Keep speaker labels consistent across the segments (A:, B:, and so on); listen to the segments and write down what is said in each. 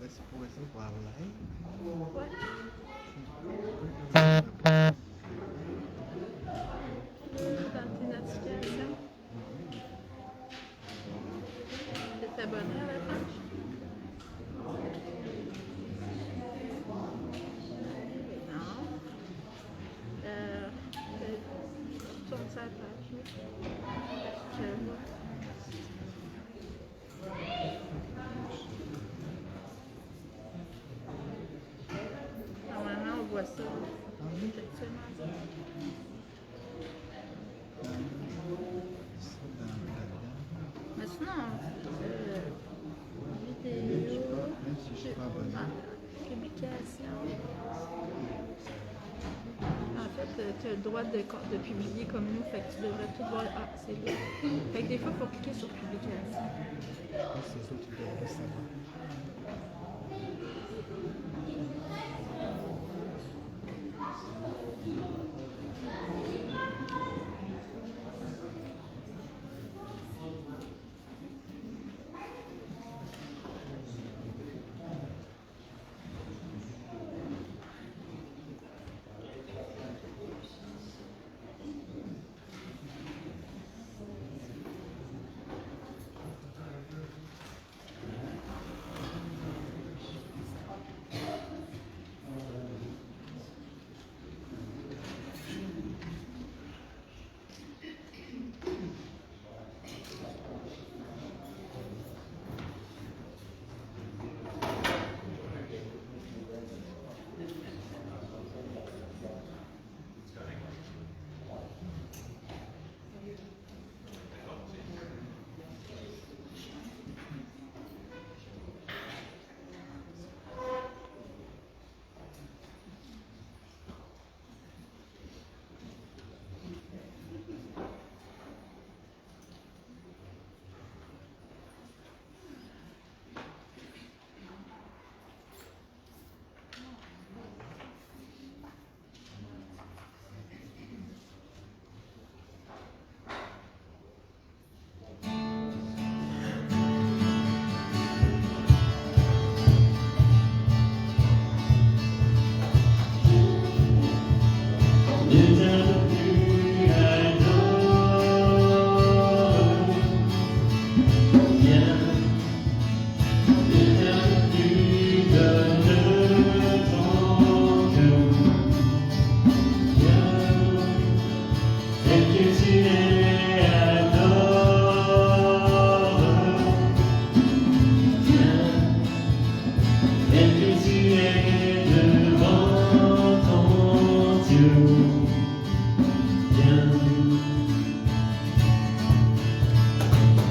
A: c'est pour recevoir l'aide.
B: Ouais. Dans tes notifications. T'es abonné à la page? Non. Tu tournes sur la page. Je le vois. Normalement, on voit ça. C'est actuellement ça. Mais sinon, vidéo,
A: Même si je suis pas abonné.
B: publication. En fait, tu as le droit de publier comme nous, fait que tu devrais tout voir. Ah, c'est là. Fait que des fois, il faut cliquer sur publication.
A: Je pense que c'est ça que tu devrais savoir.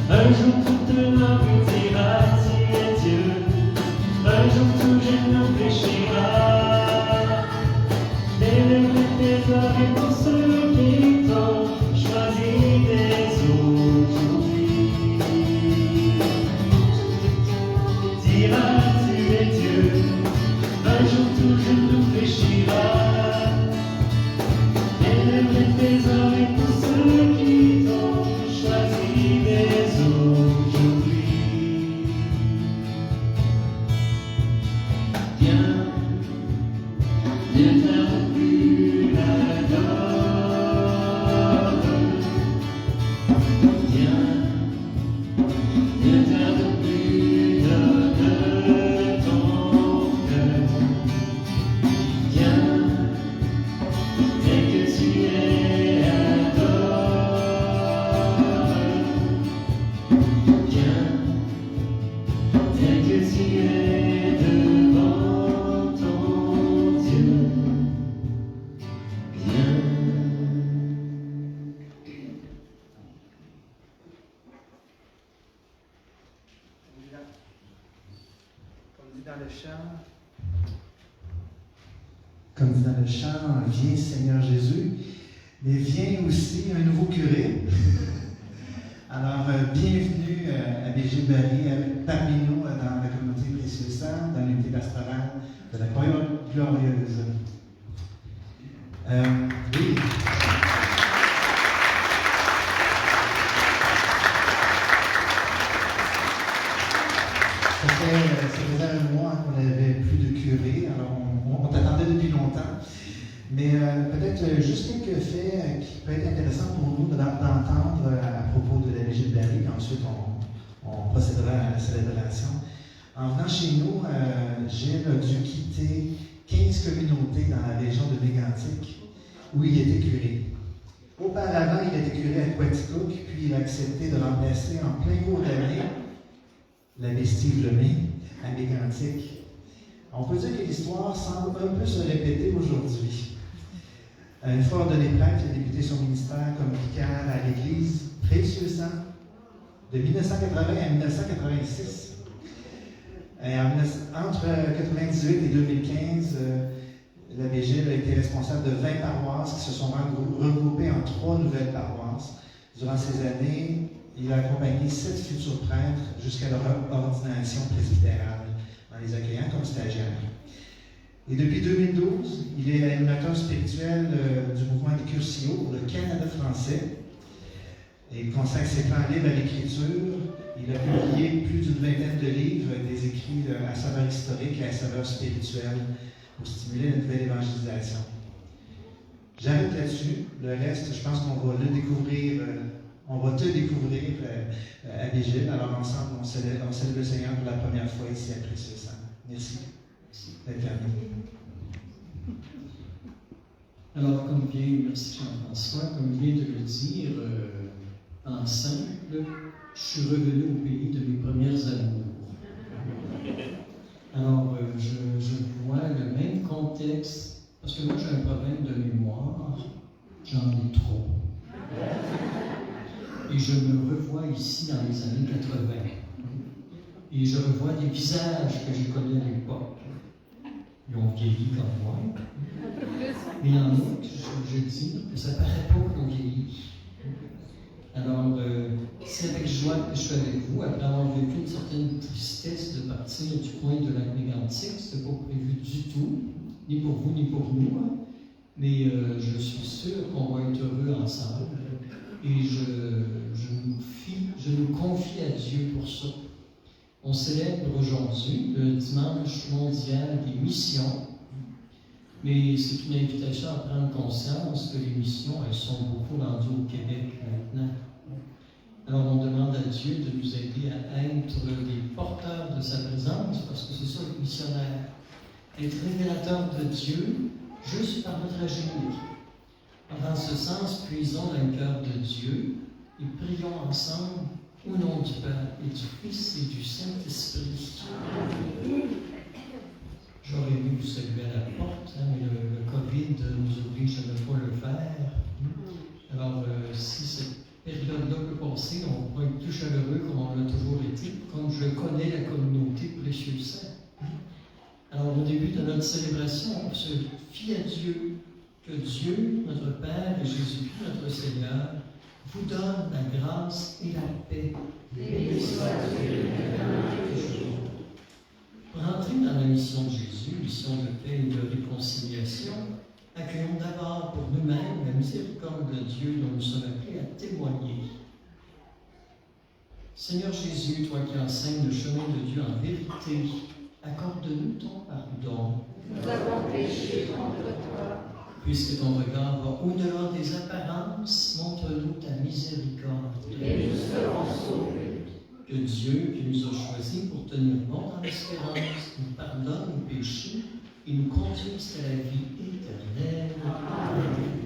C: Un jour toute langue dira tu es Dieu, un jour tout genou fléchira. Élève tes oreilles pour ceux qui t'ont choisi dès aujourd'hui. Dira tu es Dieu, un jour tout genou fléchira. Élève tes oreilles pour ceux qui t'ont choisi dès aujourd'hui. Viens, viens faire plus la gloire. Viens, viens faire plus de ton cœur. Viens, dès que tu es adoré. Viens, dès que tu es devant ton Dieu. Viens.
A: Comme dit dans le chant,
D: Comme dit dans le chant, viens Seigneur Jésus, mais viens aussi un nouveau curé. Alors, bienvenue à Brigitte Barry, parmi nous dans la communauté Précieux Sang, dans l'unité pastorale de la Croyance Glorieuse. Oui. Ça faisait un mois qu'on Mais peut-être juste quelques faits qui peuvent être intéressants pour nous d'entendre à propos de la Vigile Barry, puis ensuite on procédera à la célébration. En venant chez nous, Gilles a dû quitter 15 communautés dans la région de Mégantic, où il était curé. Auparavant, il était curé à Quaticook, puis il a accepté de remplacer en plein cours d'année l'abbé Steve Lemay à Mégantic. On peut dire que l'histoire semble un peu se répéter aujourd'hui. Une fois ordonné prêtre, il a débuté son ministère comme vicaire à l'église Précieux Sang de 1980 à 1986. Entre 1998 et 2015, l'abbé Gilles a été responsable de 20 paroisses qui se sont regroupées en 3 nouvelles paroisses. Durant ces années, il a accompagné 7 futurs prêtres jusqu'à leur ordination presbytérale, en les accueillant comme stagiaires. Et depuis 2012, il est animateur spirituel du mouvement des Curcio pour le Canada français. Et il consacre ses temps libres à l'écriture. Il a publié plus d'une vingtaine de livres, des écrits à saveur historique et à saveur spirituelle pour stimuler la nouvelle évangélisation. J'arrête là-dessus. Le reste, je pense qu'on va le découvrir, on va te découvrir à Vigile. Alors ensemble, on célèbre le Seigneur pour la première fois ici à Précieux Sang. Merci d'être venu.
C: Alors, merci Jean-François, comme vient de le dire, en simple, je suis revenu au pays de mes premières amours. Alors, je vois le même contexte, parce que moi j'ai un problème de mémoire, j'en ai trop. Et je me revois ici dans les années 80. Et je revois des visages que j'ai connus à l'époque. Ils ont vieilli comme moi. Mais il y en a que je dis que ça ne paraît pas qu'ils ont vieilli. Alors, c'est avec joie que je suis avec vous, après avoir vécu une certaine tristesse de partir du coin de lac Mégantic. Ce n'était pas prévu du tout, ni pour vous, ni pour nous. Hein. Mais je suis sûr qu'on va être heureux ensemble. Et je nous confie à Dieu pour ça. On célèbre aujourd'hui le dimanche mondial des missions. Mais c'est une invitation à prendre conscience que les missions, elles sont beaucoup rendues au Québec maintenant. Alors on demande à Dieu de nous aider à être les porteurs de sa présence, parce que c'est ça le missionnaire. Être révélateur de Dieu juste par notre agir. En ce sens, puisons dans le cœur de Dieu et prions ensemble au nom du Père et du Fils et du Saint-Esprit. J'aurais aimé vous saluer à la porte, hein, mais le COVID nous oblige à ne pas le faire. Alors, si cette période-là peut passer, on va être plus chaleureux comme on l'a toujours été, comme je connais la communauté Précieux Sang. Alors, au début de notre célébration, on se fie à Dieu, que Dieu, notre Père et Jésus-Christ, notre Seigneur, vous donne la grâce et la paix. Béni soit Dieu, maintenant et toujours. Pour entrer dans la mission de Jésus, mission de paix et de réconciliation, accueillons d'abord pour nous-mêmes la miséricorde de Dieu dont nous sommes appelés à témoigner. Seigneur Jésus, toi qui enseignes le chemin de Dieu en vérité, accorde-nous ton pardon.
B: Nous avons péché contre toi.
C: Puisque ton regard va au-delà des apparences, montre-nous ta miséricorde.
B: Et nous serons sauvés.
C: Que Dieu, qui nous a choisis pour tenir bon dans l'espérance, nous pardonne nos péchés et nous conduise à la vie éternelle. Amen.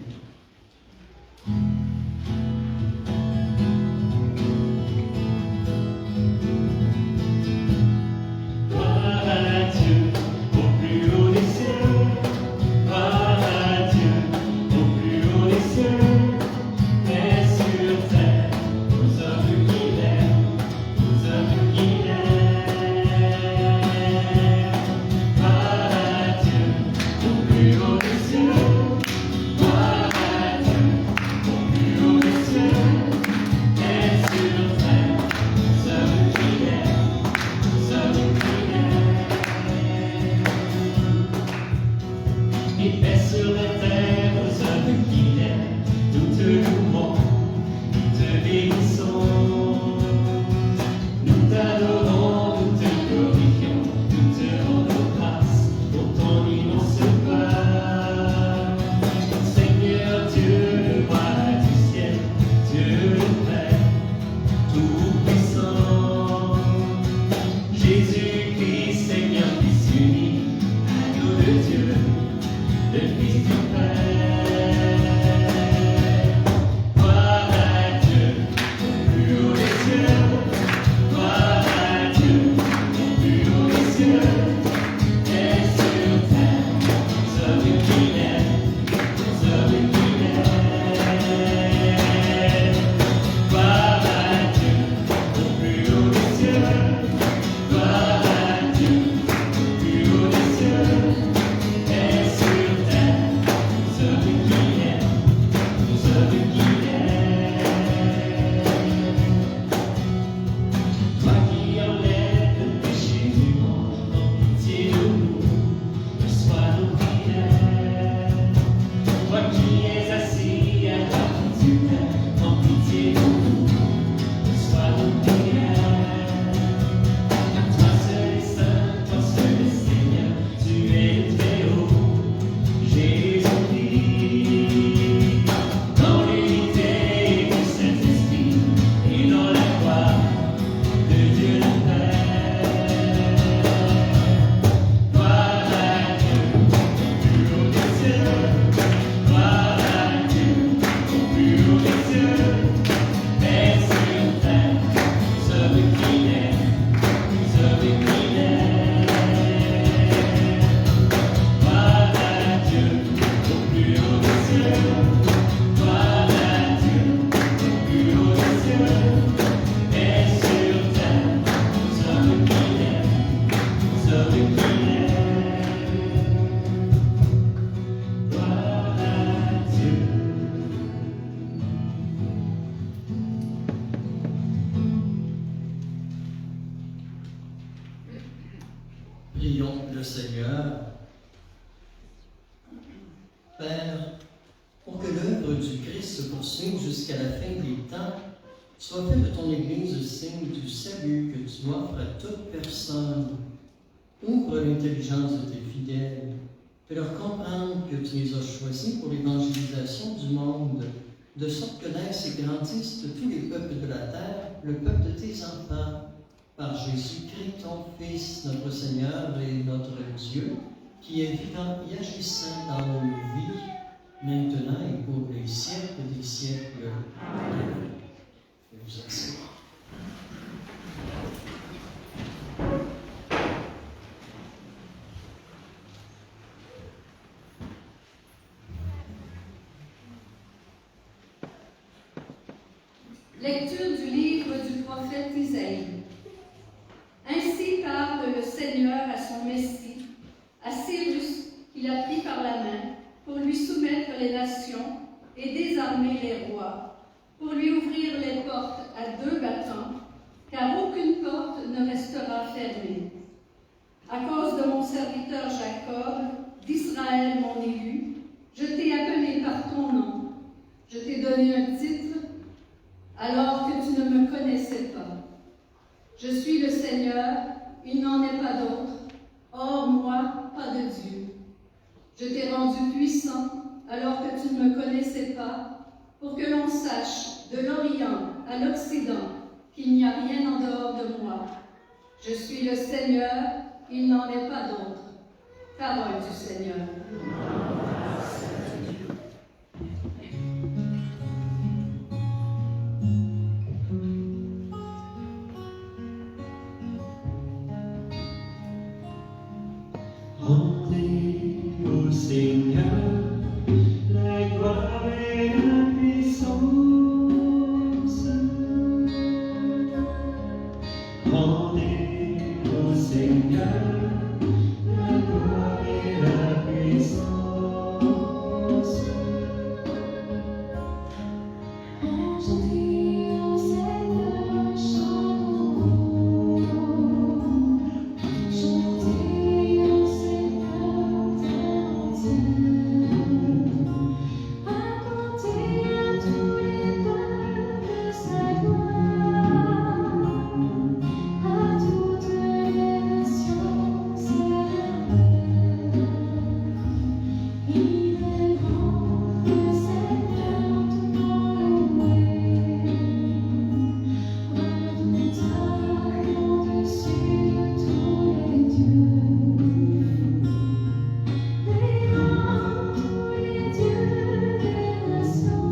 E: Au plus haut des cieux, gloire à Dieu. Prions le Seigneur. Père, pour que l'œuvre du Christ se poursuive jusqu'à la fin des temps, sois fait de ton Église signe du salut que tu offres à toute personne. Ouvre l'intelligence de tes fidèles, fais-leur comprendre que tu les as choisis pour l'évangélisation du monde, de sorte que naissent et grandissent tous les peuples de la terre, le peuple de tes enfants, par Jésus-Christ, ton Fils, notre Seigneur et notre Dieu, qui est vivant et agissant dans nos vies, maintenant et pour les siècles des siècles. Amen. Je vous assure.
F: Lecture du livre du prophète Isaïe. Ainsi parle le Seigneur à son Messie, à Cyrus, qu'il a pris par la main, pour lui soumettre les nations et désarmer les rois, pour lui ouvrir les portes à 2 battants, car aucune porte ne restera fermée. À cause de mon serviteur Jacob, d'Israël mon élu, je t'ai appelé par ton nom, je t'ai donné un titre, alors que tu ne me connaissais pas. Je suis le Seigneur, il n'en est pas d'autre, hors moi, pas de Dieu. Je t'ai rendu puissant, alors que tu ne me connaissais pas, pour que l'on sache, de l'Orient à l'Occident, qu'il n'y a rien en dehors de moi. Je suis le Seigneur, il n'en est pas d'autre. Parole du Seigneur.
C: Rendez au Seigneur la gloire et la puissance. Rendez au Seigneur la gloire et la puissance.
G: Chantez au Seigneur, chantons. Chantez au Seigneur, terre entière. Racontez à tous les peuples sa gloire, à toutes les nations sa merveille. Il est grand, le Seigneur, tout enlevé. Redoutable au-dessus de tous les dieux. Béant tous les dieux des nations.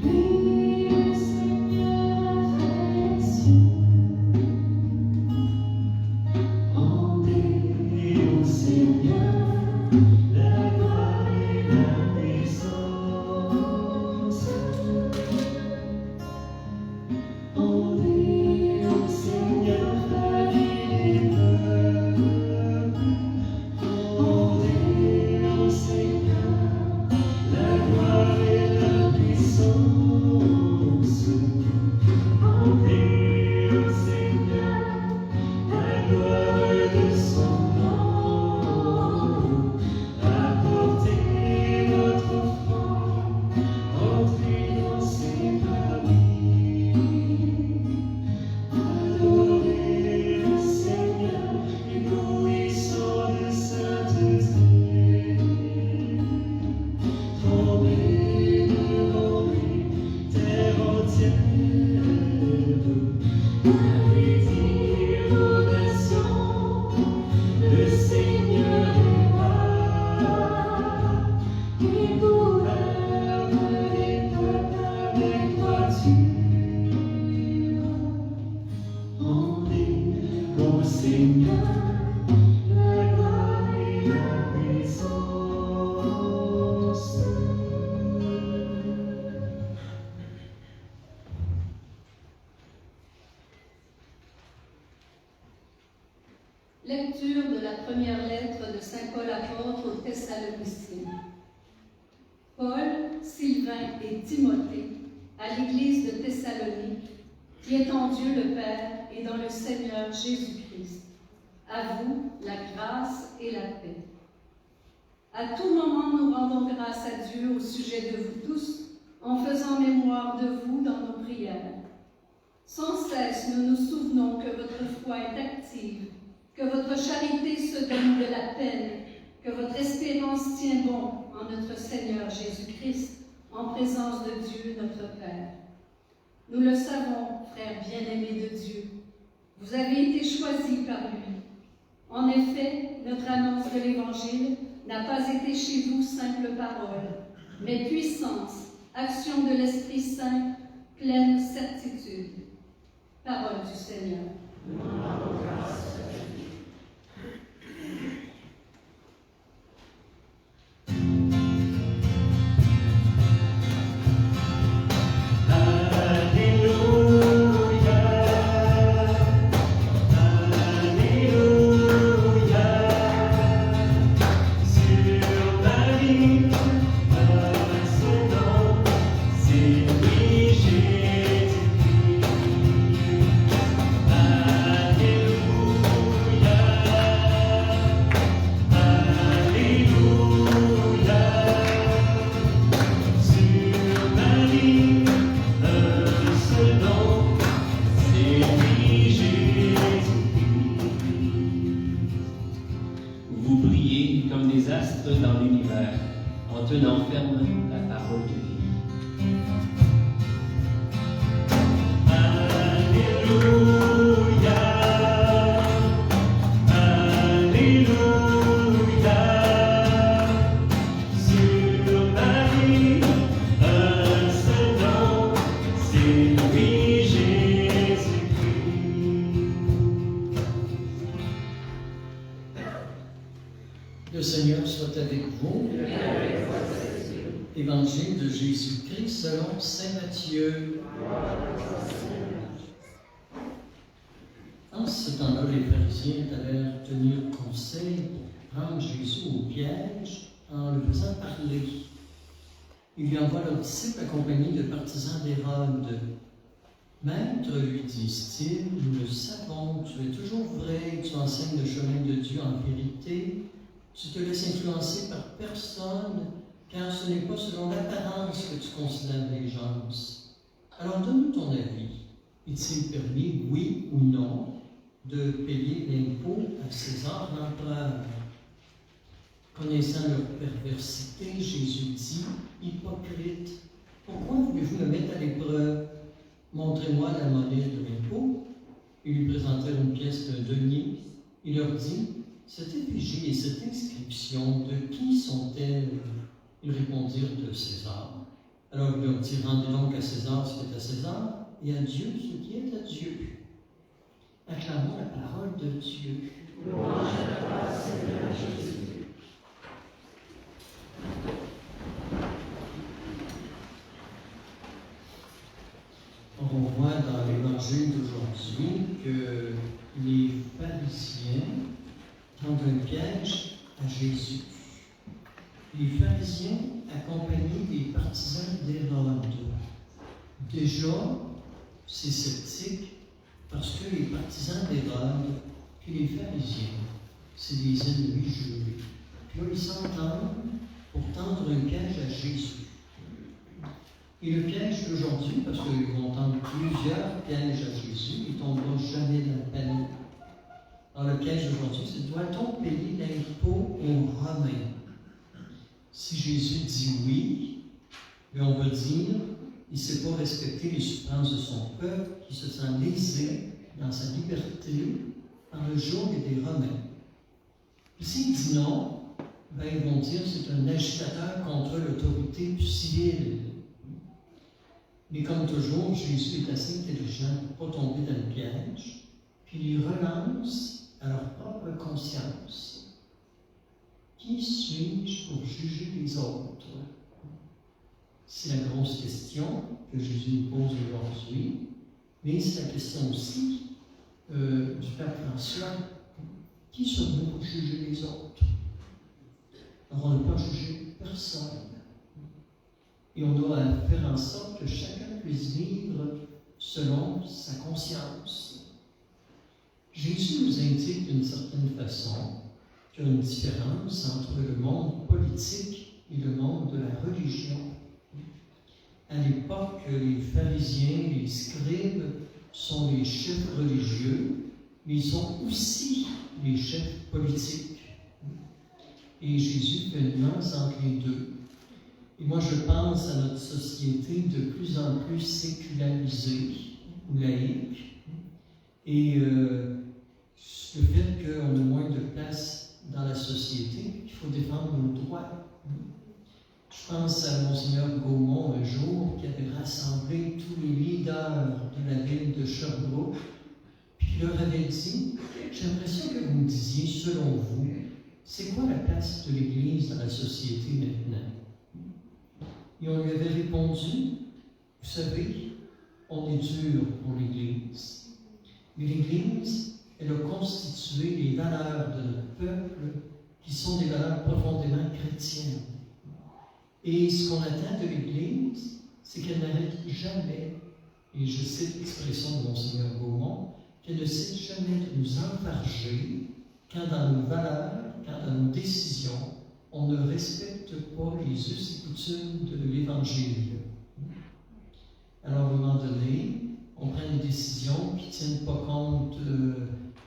G: Lui, le Seigneur a fait les cieux.
C: Rendez au Seigneur la gloire et la puissance. Rendez au Seigneur la vie des peuples. Rendez au Seigneur la gloire et la puissance. Rendez au Seigneur la gloire de son nom. Apportez votre offrande, entrez dans ses parvis. Adorez le Seigneur, éblouissant de sainteté. Tremblez devant lui, terre entière. Allez dire aux nations, le Seigneur est roi.
G: Il gouverne les peuples avec droiture.
C: Rendez au Seigneur la gloire et la puissance.
F: Lecture de la première lettre de saint Paul apôtre aux Thessaloniciens. Paul, Sylvain et Timothée, à l'église de Thessalonique, qui est en Dieu le Père et dans le Seigneur Jésus-Christ. À vous, la grâce et la paix. À tout moment, nous rendons grâce à Dieu au sujet de vous tous, en faisant mémoire de vous dans nos prières. Sans cesse, nous nous souvenons que votre foi est active, que votre charité se donne de la peine, que votre espérance tient bon en notre Seigneur Jésus-Christ, en présence de Dieu notre Père. Nous le savons, frères bien-aimés de Dieu, vous avez été choisis par lui. En effet, notre annonce de l'Évangile n'a pas été chez vous simple parole, mais puissance, action de l'Esprit Saint, pleine certitude. Parole du Seigneur.
C: Vous brillez comme des astres dans l'univers, en tenant ferme la parole de vie. Alléluia, Alléluia, sur Marie, un seul nom, c'est lui Jésus-Christ.
E: Le Seigneur soit avec vous. Évangile de Jésus-Christ selon saint Matthieu. En ce temps-là, les pharisiens allèrent tenir conseil pour prendre Jésus au piège en le faisant parler. Ils lui envoient leurs disciples accompagnés de partisans d'Hérode. Maître, lui disent-ils, nous le savons, tu es toujours vrai, tu enseignes le chemin de Dieu en vérité. Tu te laisses influencer par personne, car ce n'est pas selon l'apparence que tu considères les gens. Alors donne-nous ton avis. Est-il permis, oui ou non, de payer l'impôt à César l'empereur? Connaissant leur perversité, Jésus dit, hypocrite, pourquoi voulez-vous me mettre à l'épreuve? Montrez-moi la monnaie de l'impôt. Ils lui présentèrent une pièce d'un denier. Il leur dit, cette effigie et cette inscription, de qui sont-elles? Ils répondirent de César. Alors il leur dit, rendez donc à César ce qui est à César, et à Dieu ce qui est à Dieu. Acclamons la parole de Dieu.
G: Louange à toi, Seigneur Jésus.
E: On voit dans l'évangile d'aujourd'hui que les pharisiens tendent un piège à Jésus. Les pharisiens accompagnés des partisans d'Hérode. Déjà, c'est sceptique parce que les partisans d'Hérode et les pharisiens, c'est des ennemis jurés. Puis là, ils s'entendent pour tendre un piège à Jésus. Et le piège d'aujourd'hui, parce qu'ils vont tendre plusieurs pièges à Jésus, ils ne tomberont jamais dans le panier. Alors le piège d'aujourd'hui, c'est doit-on payer l'impôt aux Romains? Si Jésus dit oui, mais on va dire il ne sait pas respecter les souffrances de son peuple, qui se sent lésé dans sa liberté par le joug des Romains. Et s'il dit non, ben ils vont dire que c'est un agitateur contre l'autorité civile. Mais comme toujours, Jésus est assez intelligent pour ne pas tomber dans le piège, puis il relance à leur propre conscience. Qui suis-je pour juger les autres? C'est la grosse question que Jésus nous pose aujourd'hui, mais c'est la question aussi du Père François. Qui sommes-nous pour juger les autres? Alors on ne peut pas juger personne. Et on doit faire en sorte que chacun puisse vivre selon sa conscience. Jésus nous indique d'une certaine façon qu'il y a une différence entre le monde politique et le monde de la religion. À l'époque, les pharisiens, les scribes sont les chefs religieux, mais ils sont aussi les chefs politiques. Et Jésus fait une nuance entre les deux. Et moi, je pense à notre société de plus en plus sécularisée ou laïque, et le fait qu'on a moins de place dans la société, qu'il faut défendre nos droits. Je pense à Monseigneur Gaumont un jour qui avait rassemblé tous les leaders de la ville de Sherbrooke, puis qui leur avait dit « J'ai l'impression que vous me disiez, selon vous, c'est quoi la place de l'Église dans la société maintenant? » Et on lui avait répondu « Vous savez, on est dur pour l'Église. Mais l'Église, elle a constitué les valeurs de notre peuple qui sont des valeurs profondément chrétiennes. Et ce qu'on attend de l'Église, c'est qu'elle n'arrête jamais, et je cite l'expression de Monseigneur Gaumont, qu'elle ne cesse jamais de nous enfarger quand dans nos valeurs, quand dans nos décisions, on ne respecte pas les us et coutumes de l'Évangile. Alors, à un moment donné, on prend des décisions qui ne tiennent pas compte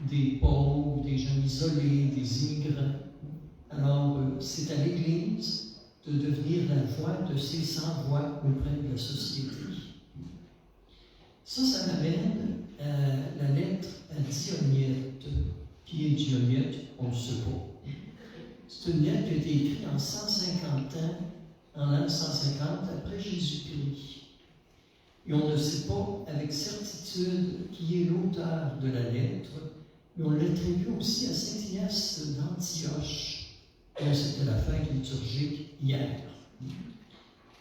E: des pauvres, des gens isolés, des immigrants. Alors, c'est à l'Église de devenir la voix de ces sans-voix auprès de la société. Ça m'amène à la lettre à Dionyette. Qui est Dionyette? On ne sait pas. C'est une lettre qui a été écrite en 150 ans, en l'an 150 après Jésus-Christ. Et on ne sait pas avec certitude qui est l'auteur de la lettre, mais on l'attribue aussi à Saint Ignace d'Antioche, dont c'était la fête liturgique hier.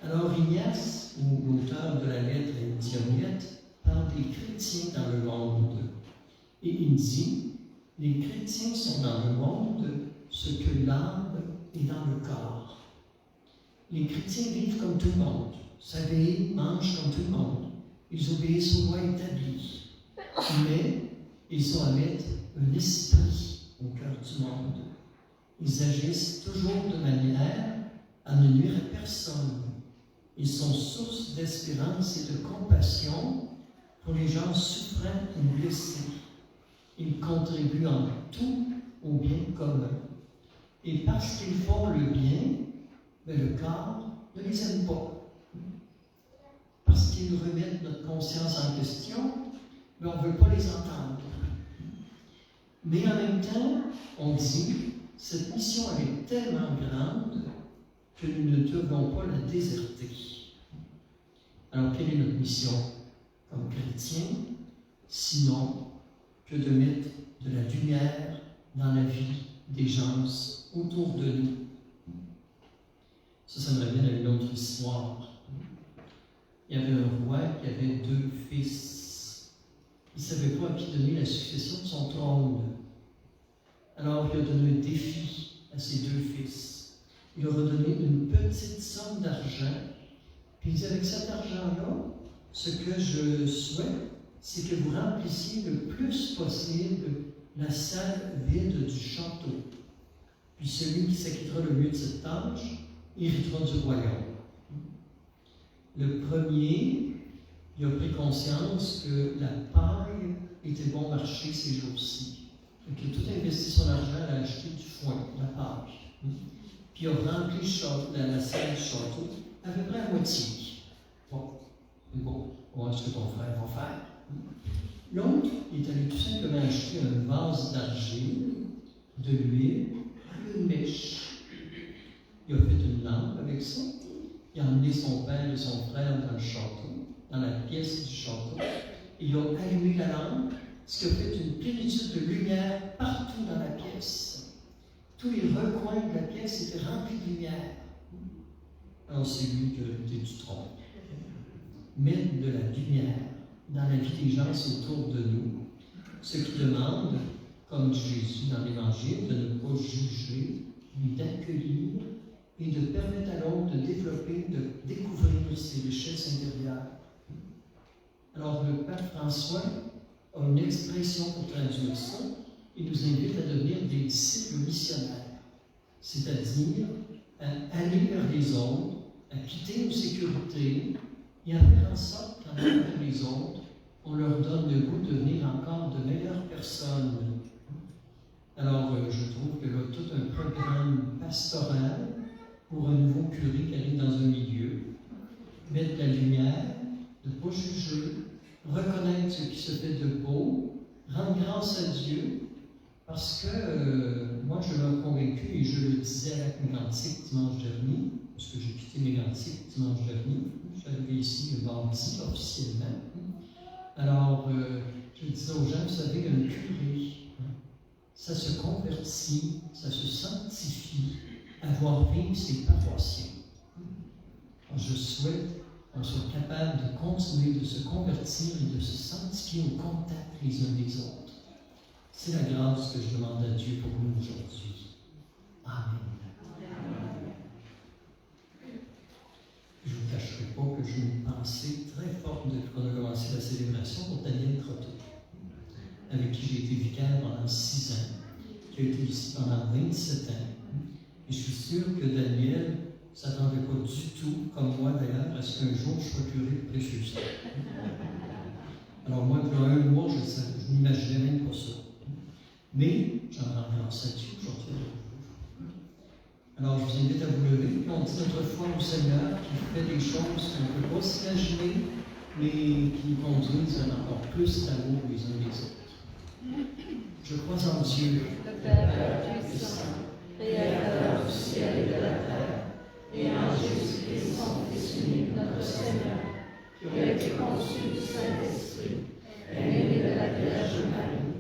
E: Alors Ignace, ou l'auteur de la lettre à Dionyette, parle des chrétiens dans le monde. Et il dit, les chrétiens sont dans le monde ce que l'âme est dans le corps. Les chrétiens vivent comme tout le monde, s'habillent, mangent comme tout le monde. Ils obéissent aux lois établies. Mais ils ont à mettre un esprit au cœur du monde. Ils agissent toujours de manière à ne nuire à personne. Ils sont source d'espérance et de compassion pour les gens souffrants ou blessés. Ils contribuent en tout au bien commun. Et parce qu'ils font le bien, mais le corps ne les aime pas. Parce qu'ils remettent notre conscience en question, mais on ne veut pas les entendre. Mais en même temps, on dit, cette mission elle est tellement grande que nous ne devons pas la déserter. Alors, quelle est notre mission comme chrétiens, sinon que de mettre de la lumière dans la vie des gens autour de nous? Ça me ramène à une autre histoire. Il y avait un roi qui avait 2 fils. Il ne savait pas à qui donner la succession de son trône. Alors, il a donné un défi à ses 2 fils. Il leur a donné une petite somme d'argent. Puis il dit, avec cet argent-là, ce que je souhaite, c'est que vous remplissiez le plus possible la salle vide du château. Puis celui qui s'acquittera le mieux de cette tâche héritera du royaume. Le premier, il a pris conscience que la paille était bon marché ces jours-ci. Donc il a tout investi son argent à acheter du foin, la paille. Puis il a rempli la salle du château à peu près à moitié. Bon, on va voir ce que ton frère va faire. L'autre, il est allé tout simplement acheter un vase d'argile, de l'huile, une mèche. Il a fait une lampe avec ça. Il a emmené son père et son frère dans le château, dans la pièce du château. Et il a allumé la lampe, ce qui a fait une plénitude de lumière partout dans la pièce. Tous les recoins de la pièce étaient remplis de lumière. Alors c'est lui qui a été du trône. Mettre de la lumière dans la vie des gens autour de nous, ce qui demande, comme dit Jésus dans l'Évangile, de ne pas juger, mais d'accueillir et de permettre à l'autre de développer, de découvrir ses richesses intérieures. Alors le pape François a a une expression pour traduire ça. Il nous invite à devenir des disciples missionnaires, c'est-à-dire à aller vers les autres, à quitter nos sécurités et à faire en sorte qu'en allant vers les autres, on leur donne le goût de devenir encore de meilleures personnes. Alors, je trouve que là, tout un programme pastoral pour un nouveau curé qui arrive dans un milieu, mettre la lumière, de ne pas juger, reconnaître ce qui se fait de beau, rendre grâce à Dieu, parce que moi, je l'ai convaincu, et je le disais avec mes Mégantic dimanche dernier, parce que j'ai quitté mes Mégantic dimanche dernier, je suis arrivé ici le mardi officiellement. Alors, je disais aux gens, vous savez, un curé, ça se convertit, ça se sanctifie, à voir vivre ses paroissiens. Alors, je souhaite qu'on soit capable de continuer de se convertir et de se sanctifier au contact les uns des autres. C'est la grâce que je demande à Dieu pour nous aujourd'hui. Amen. Je ne vous cacherai pas que j'ai une pensée très forte depuis qu'on a commencé la célébration pour Daniel Croteau, avec qui j'ai été vicaire pendant 6 ans, qui a été ici pendant 27 ans. Et je suis sûr que Daniel ne s'attendait pas du tout, comme moi d'ailleurs, à ce qu'un jour je sois curé de Précieuxsaint. Alors moi, depuis 1 mois, je n'imaginais même pas ça. Mais j'en rends grâce à Dieu aujourd'hui. Alors je vous invite à vous lever, puis on dit notre foi au Seigneur qui fait des choses qu'on ne peut pas s'imaginer, mais qui conduisent à encore plus d'amour les uns les autres. Je crois en Dieu,
B: Le Père puissant, Créateur du ciel et de la terre, et en Jésus-Christ, son Fils unique, notre Seigneur, qui a été conçu du Saint-Esprit, est né de la Vierge Marie,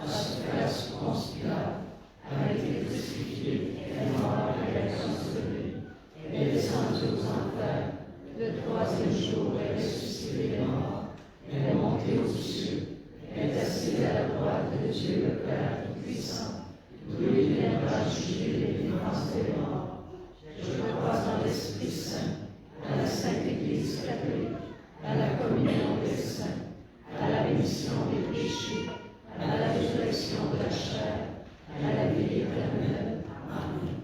B: a souffert sous Ponce Pilate, a été crucifié, est mort et est ressuscité, est descendu aux enfers, le 3e jour est ressuscité des morts, est monté aux cieux, est assis à la droite de Dieu le Père Tout-Puissant, d'où il viendra juger les vivants et les morts. Je crois en l'Esprit Saint, à la Sainte Église catholique, à la communion des saints, à la rémission des péchés, à la résurrection de la chair, à la vie éternelle. Amen.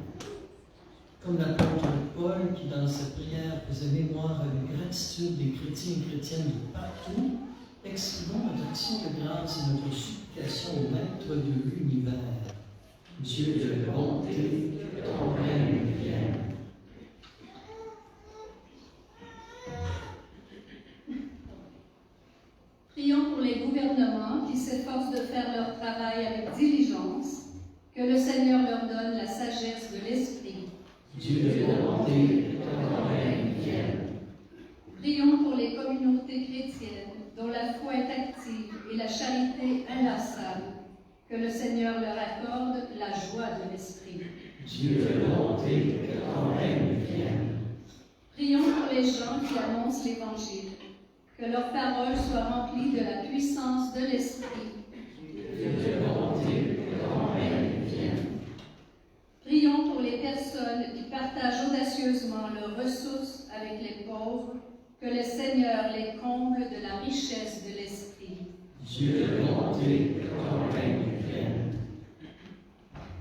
E: comme l'apôtre Paul qui dans sa prière faisait mémoire avec gratitude des chrétiens et chrétiennes de partout, exprimons notre action de grâce et notre supplication au Maître de l'univers. Dieu de bonté, que ton règne vienne.
F: Prions pour les gouvernements qui s'efforcent de faire leur travail avec diligence, que le Seigneur leur donne la sagesse de l'Esprit.
E: Dieu de bonté, que ton règne vienne.
F: Prions pour les communautés chrétiennes dont la foi est active et la charité inlassable, que le Seigneur leur accorde la joie de l'Esprit.
E: Dieu de bonté, que ton règne vienne.
F: Prions pour les gens qui annoncent l'Évangile, que leurs paroles soient remplies de la puissance de l'Esprit.
E: Dieu de bonté, que ton règne vienne.
F: Prions pour les personnes qui partagent audacieusement leurs ressources avec les pauvres, que le Seigneur les comble de la richesse de l'Esprit.
E: Dieu de bonté, que ton règne vienne.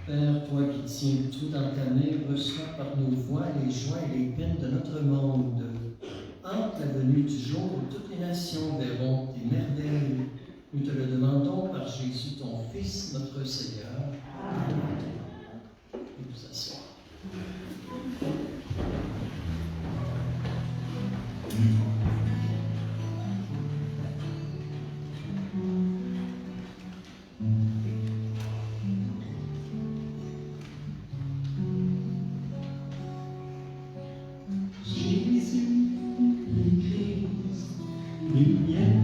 E: Père, toi qui tiens tout dans ta main, reçois par nos voix les joies et les peines de notre monde. Hâte la venue du jour où toutes les nations verront tes merveilles. Nous te le demandons par Jésus, ton Fils, notre Seigneur. Amen. Et vous asseoir.
C: Jésus, le Christ, lumière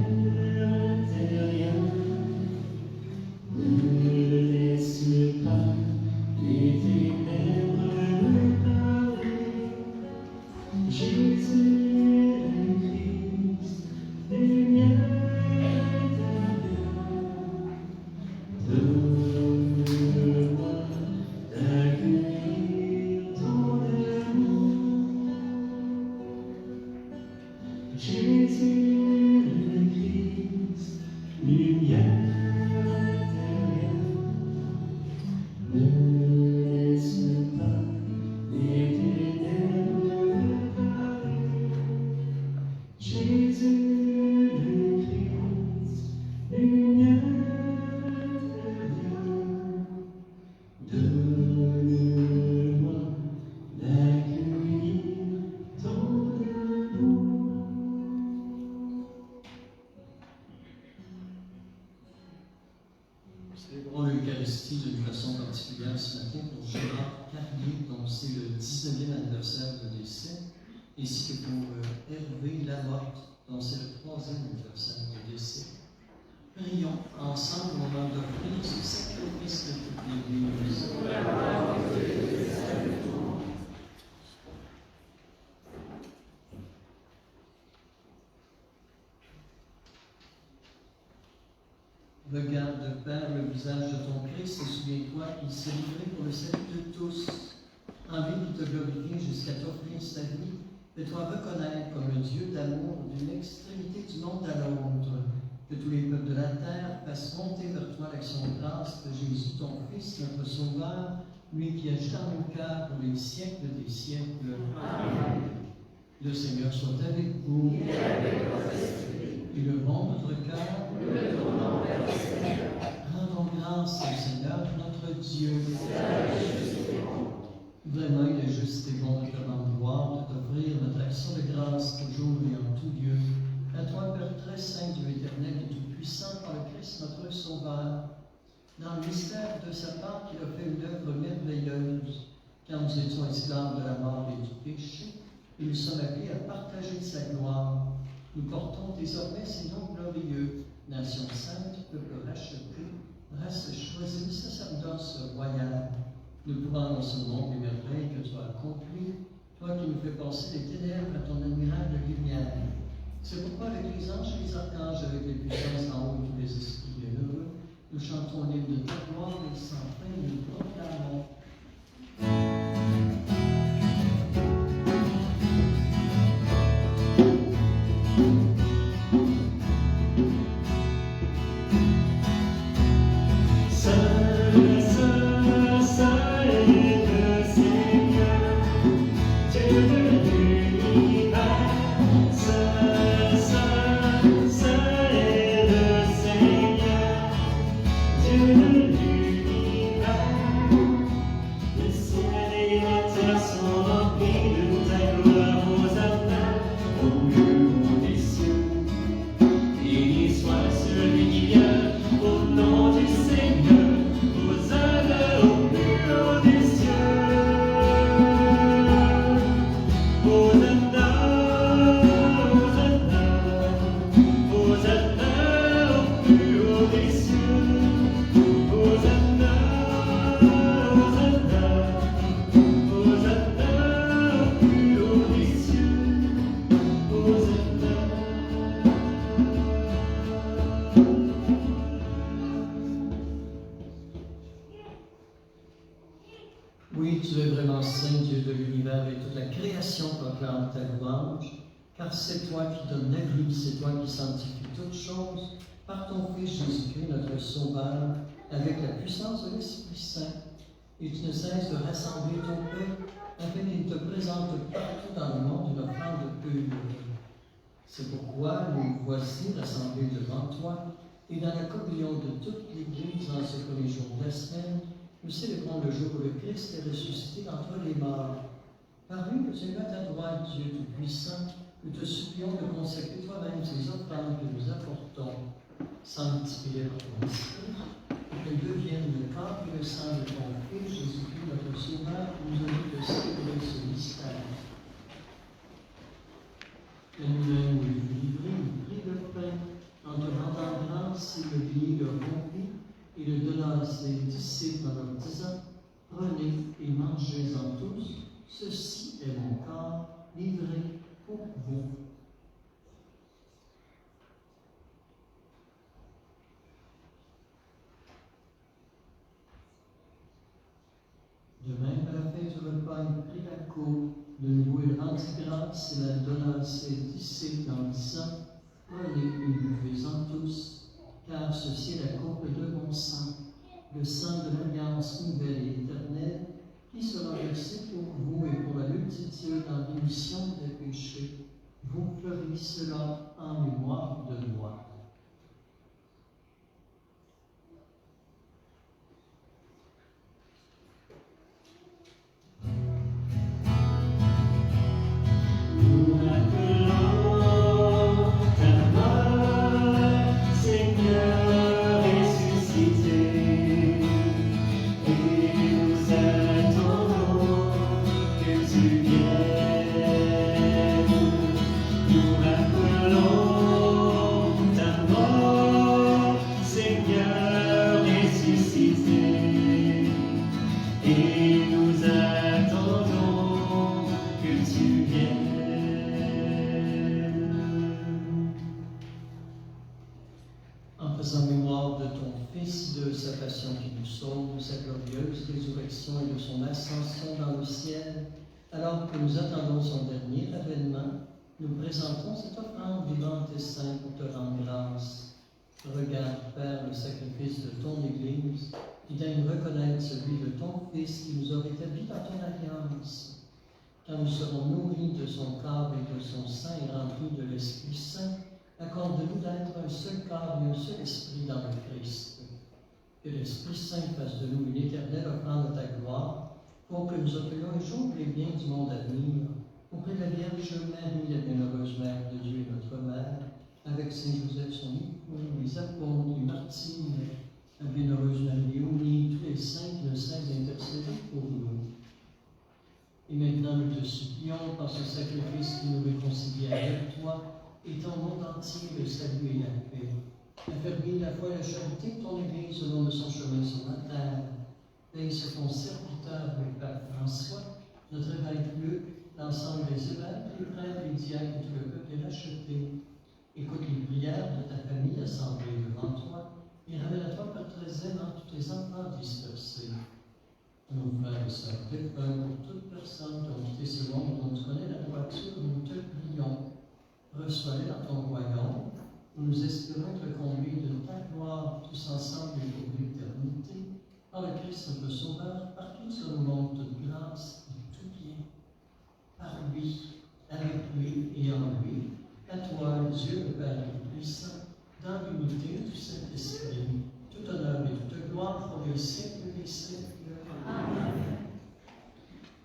E: Célébrons l'Eucharistie d'une façon particulière ce matin pour Gérard Carlier, dont c'est le 19e anniversaire de décès, ainsi que pour Hervé Lamotte, dont c'est le 3e anniversaire de décès. Prions ensemble au moment d'offrir ce sacrifice de toute l'Église. Regarde, Père, le visage de ton Christ et souviens-toi qu'il s'est livré pour le salut de tous. Envie de te glorifier jusqu'à t'offrir sa vie, fais-toi reconnaître comme le Dieu d'amour d'une extrémité du monde à l'autre. Que tous les peuples de la terre fassent monter vers toi l'action de grâce de Jésus, ton Fils, notre Sauveur, lui qui agit dans nos cœurs pour les siècles des siècles. Amen. Le Seigneur soit avec vous. Et avec votre esprit. Élevons notre cœur. Nous le tournons vers le Seigneur. Rendons grâce au Seigneur, notre Dieu. Vraiment, il est juste et bon de te rendre gloire, de t'offrir notre action de grâce toujours et en tout lieu. À toi, Père très saint, Dieu éternel et tout-puissant, par le Christ notre Sauveur, dans le mystère de sa part, qu'il a fait une œuvre merveilleuse, car nous étions esclaves de la mort et du péché, et nous sommes appelés à partager sa gloire. Nous portons désormais ces noms glorieux, nation sainte, peuple racheté, race choisie, sacerdoce royal. Nous pouvons dans ce monde les merveilles que tu as accomplies, toi qui nous fais passer des ténèbres à ton admirable lumière. C'est pourquoi avec les anges et les archanges, avec les puissances en haut et tous les esprits bienheureux, nous chantons l'hymne de ta gloire et sans fin nous proclamons. Oui, tu es vraiment saint, Dieu de l'univers, et toute la création proclame ta louange, car c'est toi qui donnes la vie, c'est toi qui sanctifies toutes choses, par ton Fils Jésus-Christ, notre Sauveur, avec la puissance de l'Esprit Saint. Et tu ne cesses de rassembler ton peuple, afin qu'il te présente partout dans le monde une offrande pure. C'est pourquoi nous voici rassemblés devant toi, et dans la communion de toute l'Église, en ce premier jour de la semaine, nous célébrons le jour où le Christ est ressuscité d'entre les morts. Par lui que tu es à ta droite, Dieu Tout-Puissant, nous te supplions de consacrer toi-même ces offrandes que nous apportons, sanctifiées par ton esprit, et qu'elles deviennent le corps et le sang de ton Fils Jésus-Christ, notre Sauveur, qui nous a dit de célébrer ce mystère. Que nous-mêmes, nous livrer, nous prie le pain, en te rendant grâce et le lier leur conflit, et le donnant à ses disciples en leur disant, prenez et mangez-en tous, ceci est mon corps livré pour vous. De même, à la fin du repas, il prit la coupe, de nouveau il rendit grâce et la donna à ses disciples en disant, prenez et buvez-en tous, car ceci est la coupe de mon sang, le sang de l'alliance nouvelle et éternelle, qui sera versé pour vous et pour la multitude en rémission des péchés. Vous ferez cela en mémoire de moi.
C: Seigneur ressuscité.
E: en faisant mémoire de ton Fils, de sa passion qui nous sauve, de sa glorieuse résurrection et de son ascension dans le ciel, alors que nous attendons son dernier avènement, nous présentons cette offrande vivante et sainte pour te rendre grâce. Regarde, Père, le sacrifice de ton Église, et daigne reconnaître celui de ton Fils qui nous a établis dans ton alliance. Quand nous serons nourris de son corps et de son sang et remplis de l'Esprit Saint, accorde-nous d'être un seul corps et un seul esprit dans le Christ. Que l'Esprit Saint fasse de nous une éternelle offrande de ta gloire, pour que nous obtenions un jour les biens du monde à venir, auprès de la Vierge Marie, la bienheureuse Mère de Dieu et notre Mère, avec Saint Joseph son époux, les apôtres, les martyrs, la bienheureuse Marie Léonie, tous les saints qui ne cessent d'intercéder pour nous. Et maintenant, nous te supplions, par ce sacrifice qui nous réconcilie avec toi, et ton monde entier le salut et la paix. Affermis la foi et la charité de ton Église au long de son chemin sur la terre. Veille sur ton serviteur, le Pape François, notre évêque Luc, l'ensemble des évêques, les prêtres, les diacres et tout le peuple racheté. Écoute les prières de ta famille assemblée devant toi, et ramène à toi par très aimant tous tes enfants dispersés. Nos frères et sœurs, défunts pour toute personne qui ont quitté ce monde dont tu connais la droiture, nous te prions. Reçois-les dans ton royaume, où nous espérons te conduire de ta gloire tous ensemble et pour l'éternité. Par le Christ notre Sauveur, partout sur le monde, toute grâce et tout bien. Par lui, avec lui et en lui, à toi, Dieu le Père Tout-Puissant, dans l'unité du Saint-Esprit, tout honneur et toute gloire pour les siècles des siècles. Amen.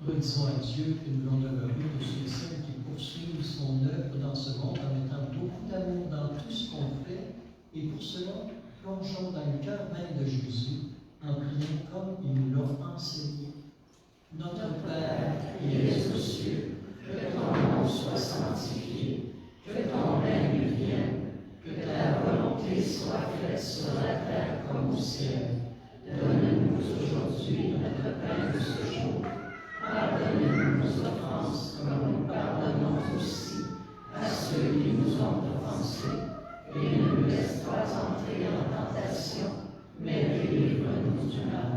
E: Redisons à Dieu que nous voulons demeurer de ceux et celles qui poursuivent son œuvre dans ce monde en mettant beaucoup d'amour dans tout ce qu'on fait, et pour cela, plongeons dans le cœur même de Jésus en priant comme il nous l'a enseigné. Notre Père, qui es aux cieux, que ton nom soit sanctifié, que ton règne vienne, que ta volonté soit faite sur la terre comme au ciel. Donne-nous aujourd'hui notre pain de ce jour. Pardonne-nous nos offenses, comme nous pardonnons aussi à ceux qui nous ont offensés. Et ne nous laisse pas entrer en tentation, mais délivre-nous du mal.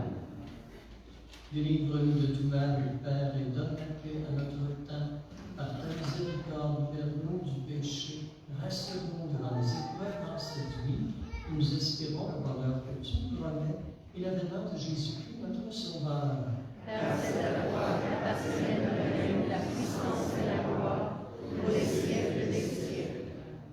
E: Délivre-nous de tout mal, Père, et donne la paix à notre temps. Par ta miséricorde, libère-nous du péché. Rassure-nous devant les épreuves dans cette vie. Nous espérons le bonheur que tu promets et l'avènement de Jésus-Christ, notre Sauveur.
B: Car c'est à toi qu'appartiennent le règne, la puissance et la gloire, pour les siècles des siècles.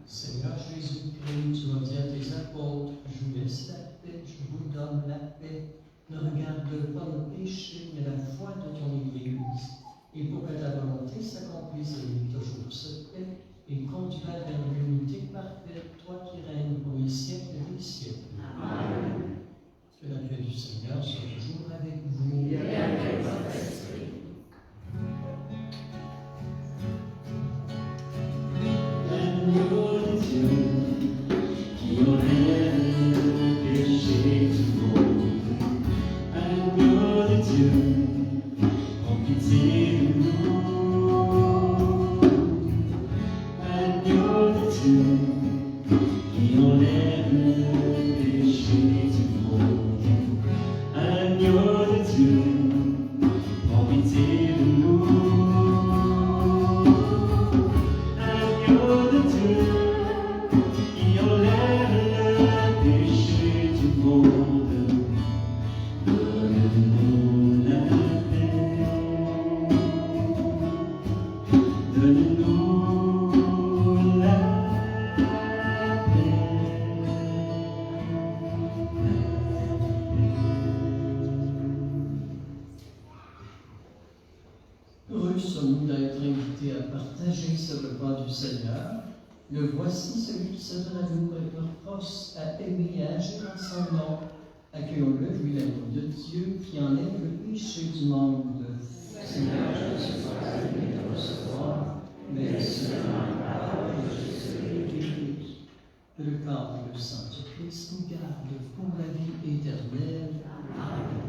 E: Seigneur Jésus-Christ, tu as dit à tes apôtres, je vous laisse la paix, je vous donne la paix. Ne regarde pas nos péchés, mais la foi de ton Église. Et pour que ta volonté s'accomplisse, et toujours cette paix, et conduis-la vers l'unité parfaite, toi qui règnes pour les siècles des siècles.
B: Amen.
E: Que la paix du Seigneur soit toujours avec vous.
B: Et avec votre esprit.
C: L'agneau de Dieu qui enlève le péché du monde. Agneau de Dieu, en pitié de nous. Agneau de Dieu qui enlève le péché du monde. Agneau de Dieu, en pitié de nous. Agneau de Dieu, qui enlève le péché du monde, donne-nous la paix. Donne-nous la
E: Heureux sommes-nous d'être invités à partager ce repas du Seigneur. Le voici celui qui se donne à nous pour être proche, à aimer et à agir en son nom. Accueillons-le, lui, l'amour de Dieu, qui enlève le péché du monde. Seigneur, je suis pas digne de recevoir, mais seulement la parole de Jésus. Que le corps et le sang du Christ nous gardent pour la vie éternelle. Amen.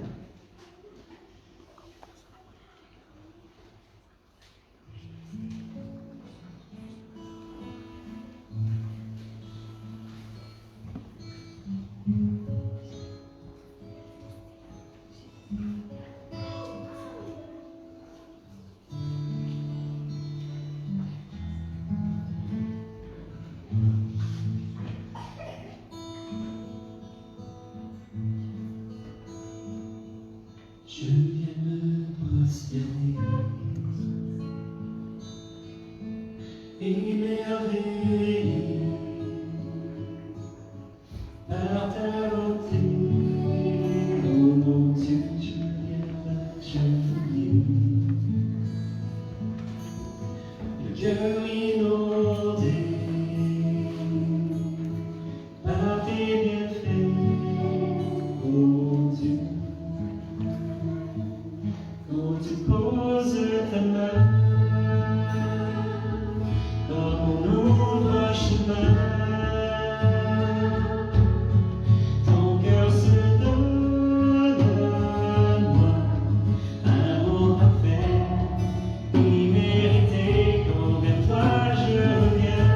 C: Je viens me prosterner, émerveillé par ta bonté. Oh mon Dieu, je viens m'agenouiller, le cœur inondé par tes bienfaits. Oh mon Dieu, quand tu poses ta main, comme on ouvre un chemin, ton cœur se donne à moi, un amour parfait, immérité, quand vers toi je reviens.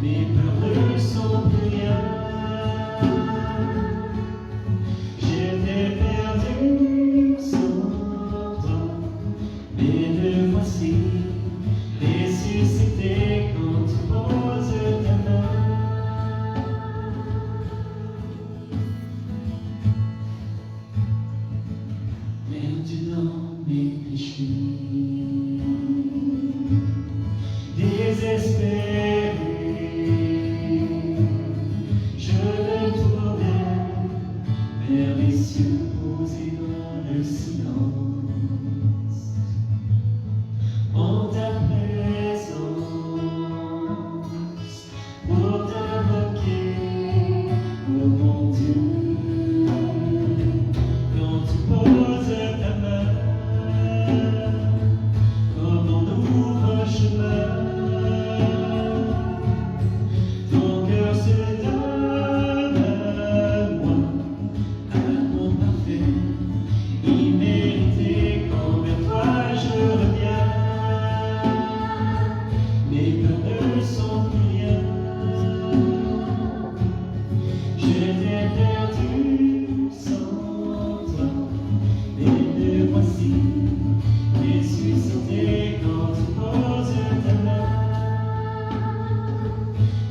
C: Mes peurs ne sont plus rien. J'étais perdu sans toi, mais me voici ressuscité quand tu poses ta main. Perdu dans mes péchés, désespéré, je me tournais vers les cieux posés dans le silence. En ta présence, pour t'invoquer, oh mon Dieu, quand tu poses ta main, comme on ouvre un chemin, ton cœur se donne à moi, amour parfait, immérité, quand vers toi je reviens. Mes peurs ne sont plus rien. J'étais perdu sans toi, mais me voici ressuscité quand tu poses ta main.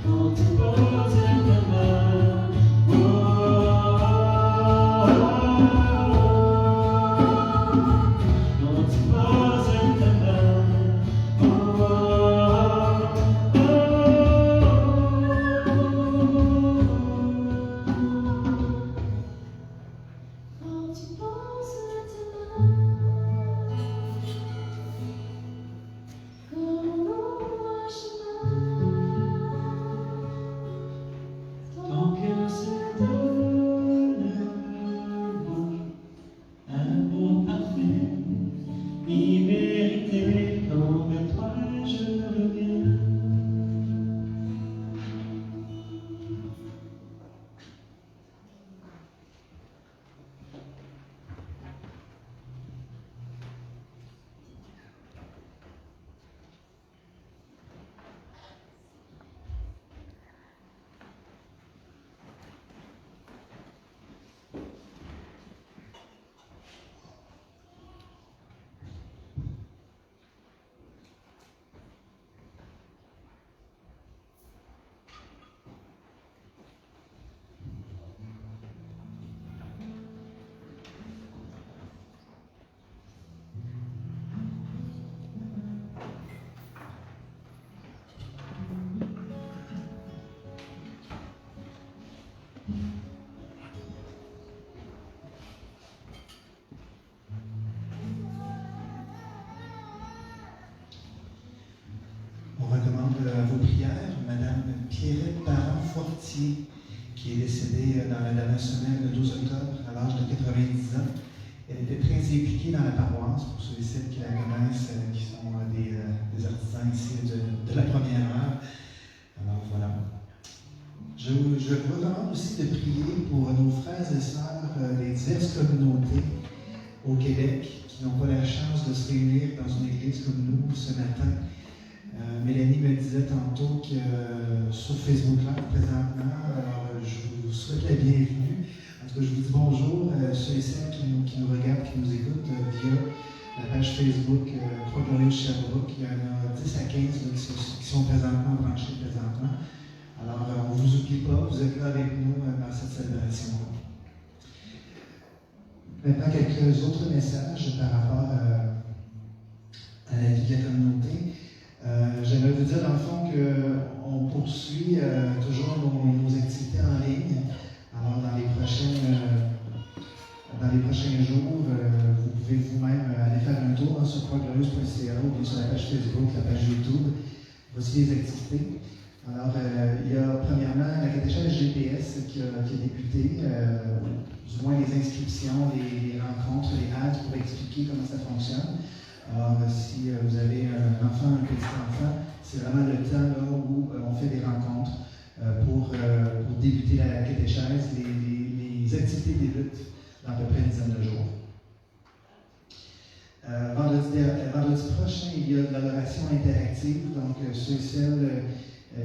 C: Quand tu poses ta main, oh, oh, oh, oh. Quand tu poses ta main, oh, oh, oh,
G: Quand tu poses ta main, comme on ouvre un chemin,
C: ton cœur se donne à moi, amour parfait, immérité, quand vers toi je reviens.
D: On recommande à vos prières Madame Pierrette Parent-Fortier, qui est décédée dans la dernière semaine, le 12 octobre, à l'âge de 90 ans. Elle était très impliquée dans la paroisse, pour ceux et celles qui la connaissent, qui sont des artisans ici de la première heure. Alors voilà. Je vous recommande aussi de prier pour nos frères et sœurs des diverses communautés au Québec qui n'ont pas la chance de se réunir dans une église comme nous ce matin. Mélanie me disait tantôt que sur Facebook Live présentement, alors je vous souhaite la bienvenue. En tout cas, je vous dis bonjour ceux et celles qui nous regardent, qui nous écoutent via la page Facebook Croix-Glorieuse Sherbrooke. Il y en a 10 à 15 qui sont présentement branchés présentement. Alors, on ne vous oublie pas, vous êtes là avec nous dans cette célébration-là. Maintenant, quelques autres messages par rapport à la vie de la communauté. J'aimerais vous dire, dans le fond, qu'on poursuit toujours nos activités en ligne. Alors, dans les prochains jours, vous pouvez vous-même aller faire un tour sur croixglorieuse.ca ou bien sur la page Facebook, la page YouTube. Voici les activités. Alors, il y a premièrement la catéchèse GPS qui a débuté, du moins les inscriptions, les rencontres, les ads pour expliquer comment ça fonctionne. Alors, si vous avez un enfant, un petit enfant, c'est vraiment le temps là, où on fait des rencontres pour débuter la catéchèse. Les activités débutent dans à peu près une dizaine de jours. Vendredi prochain, il y a de l'adoration interactive. Donc, ceux et celles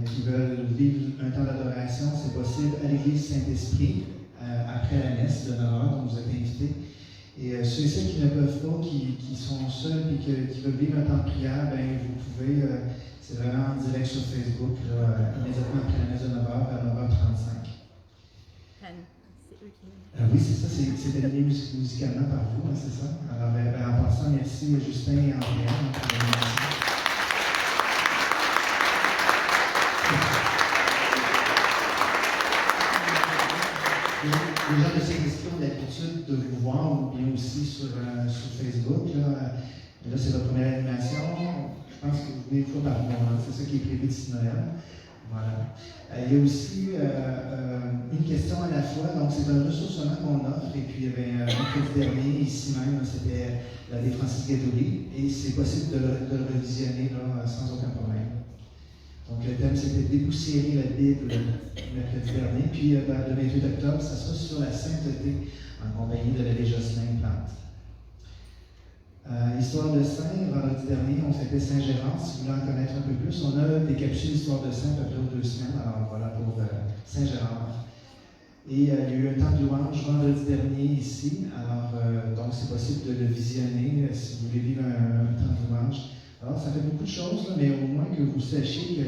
D: qui veulent vivre un temps d'adoration, c'est possible à l'église Saint-Esprit, après la messe de 9h, donc vous êtes invités. Et ceux et celles qui ne peuvent pas, qui sont seuls et qui veulent vivre un temps de prière, ben, vous pouvez, c'est vraiment en direct sur Facebook, là, immédiatement après la messe de 9h, à 9h35. Oui, c'est ça, c'est animé musicalement par vous, hein, c'est ça. Alors, en passant, merci Justin et Andréane pour la musique. Les gens de Saint-Esprit ont l'habitude de vous voir, ou bien aussi sur Facebook. Là c'est votre première animation. Je pense que vous venez une fois par mois. Hein, c'est ça qui est prévu d'ici Noël. Voilà. Il y a aussi une question à la fois. Donc, c'est un ressourcement qu'on offre. Et puis, mercredi dernier, ici même, c'était la vie Francis Gadouli. Et c'est possible de le revisionner là, sans aucun problème. Donc, le thème, c'était dépoussiérer la Bible mercredi dernier. Puis, le 28 octobre, ça sera sur la sainteté en compagnie de l'abbé Jocelyn Plante. Histoire de Saint, vendredi dernier, on fêtait Saint-Gérard. Si vous voulez en connaître un peu plus, on a des capsules Histoire de Saint à peu près 2 semaines. Alors, voilà pour Saint-Gérard. Et il y a eu un temps de louange vendredi dernier ici. Alors, donc, c'est possible de le visionner si vous voulez vivre un temps de louange. Alors, ça fait beaucoup de choses, là, mais au moins que vous sachiez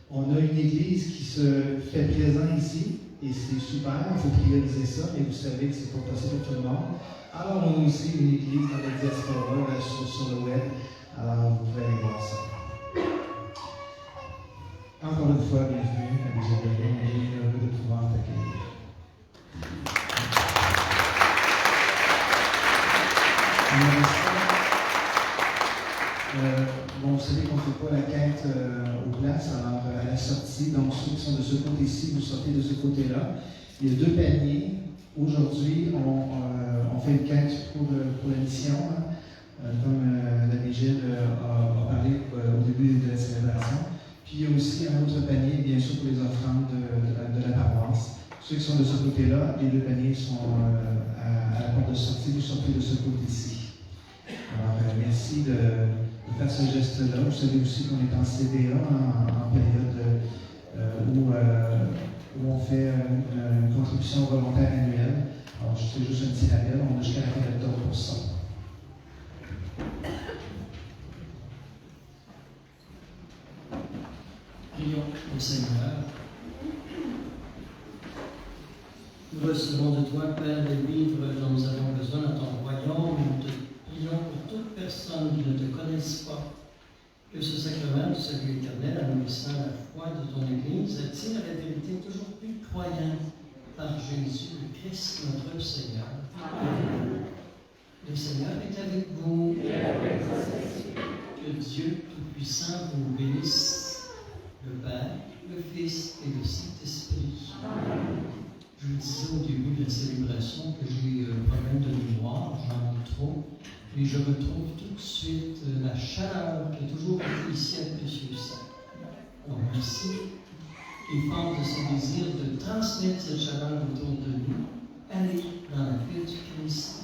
D: qu'on a une église qui se fait présent ici, et c'est super, il faut prioriser ça, mais vous savez que c'est pas possible pour tout le monde. Alors, on a aussi une église dans la diaspora, sur le web, alors vous pouvez aller voir ça. Encore une fois, bienvenue à Bézéberé, on est heureux de pouvoir t'accueillir. Bon, vous savez qu'on ne fait pas la quête aux places, alors à la sortie, donc ceux qui sont de ce côté-ci, vous sortez de ce côté-là. Il y a 2 paniers. Aujourd'hui, on fait une quête pour la mission, hein, comme l'abbé Gilles a parlé au début de la célébration. Puis il y a aussi un autre panier, bien sûr, pour les offrandes de la paroisse. Ceux qui sont de ce côté-là, les 2 paniers sont à la porte de sortie, vous sortez de ce côté-ci. Alors, merci de faire ce geste-là. Vous savez aussi qu'on est en CDA, en période où on fait une contribution volontaire annuelle. Alors, je fais juste un petit rappel, on a jusqu'à la fin d'octobre pour ça.
E: Prions au Seigneur. Nous recevons de toi, Père, les livres dont nous avons besoin dans ton royaume. Nous te prions pour toute personne qui ne te connaisse pas, que ce sacrement du salut éternel, anoinissant la foi de ton Église, attire à la vérité toujours plus croyante par Jésus le Christ, notre Seigneur. Amen. Le Seigneur est avec vous. Que Dieu Tout-Puissant vous bénisse, le Père, le Fils et le Saint-Esprit. Amen. Je vous disais au début de la célébration que j'ai un problème de mémoire, j'en ai trop, et je retrouve tout de suite la chaleur qui est toujours ici à Précieux-Saint. Donc ici, et fort de ce désir de transmettre cette chaleur autour de nous, allez dans la paix du Christ.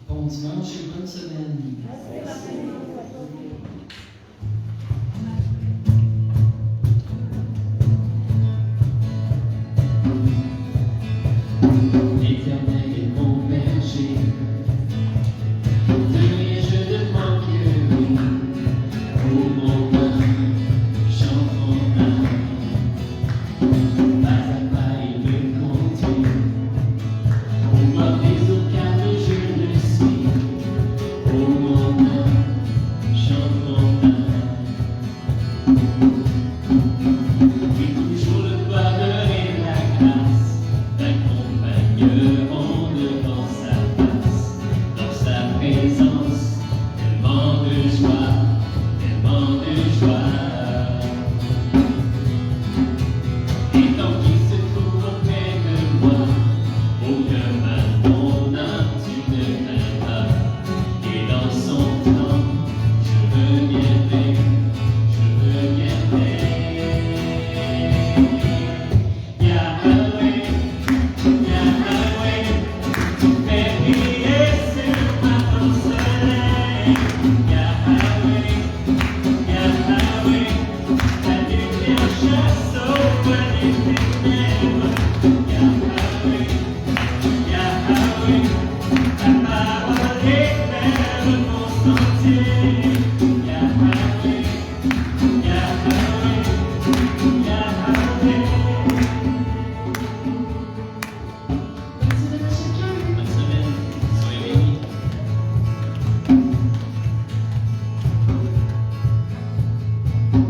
E: Bon dimanche et bonne semaine.
C: Oh, Yahweh, Yahweh, Yahweh.